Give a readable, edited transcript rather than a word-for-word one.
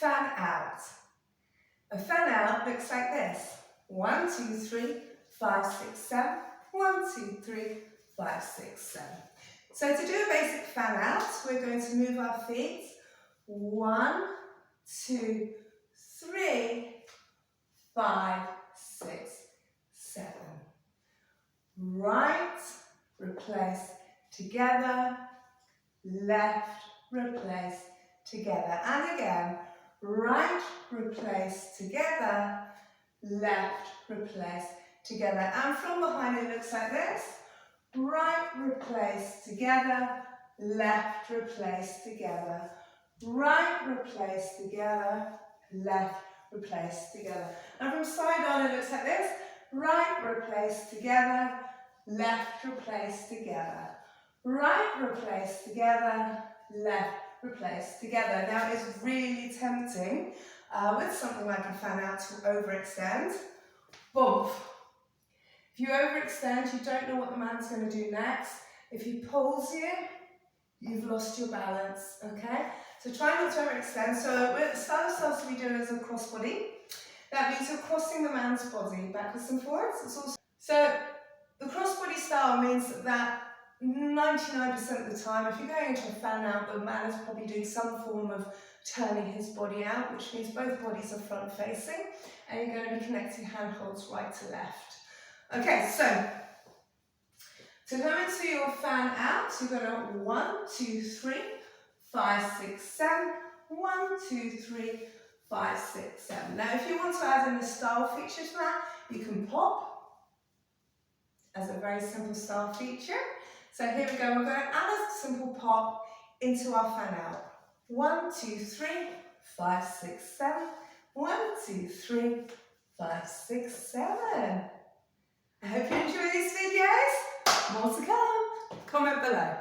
fan out. A fan out looks like this. 1, 2, 3, 5, 6, 7. 1, 2, 3, 5, 6, 7. So to do a basic fan out, we're going to move our feet. 1, 2, 3, 5, 6, 7. Right, replace, together, left, replace, together. And again, right, replace, together, left, replace, together. And from behind it looks like this. Right, replace, together, left, replace, together. Right, replace, together, left, replace, together. And from side on it looks like this. Right, replace, together, left, replace, together. Right, replace, together, left, replace, together. Now it's really tempting with something like a fan out to overextend. Bump. If you overextend, you don't know what the man's going to do next. If he pulls you, you've lost your balance, okay? So try not to overextend. So with the style of salsa we do is a crossbody. That means you're crossing the man's body backwards and forwards. So the crossbody style means that 99% of the time, if you're going into a fan out, the man is probably doing some form of turning his body out, which means both bodies are front facing, and you're going to be connecting handholds right to left. Okay, so to go into your fan out, you're going to 1, 2, 3, 5, 6, 7. 1, 2, 3, 5, 6, 7. Now, if you want to add in a style feature to that, you can pop as a very simple style feature. So here we go. We're going to add a simple pop into our fan out. 1, 2, 3, 5, 6, 7. 1, 2, 3, 5, 6, 7. I hope you enjoy these videos. More to come. Comment below.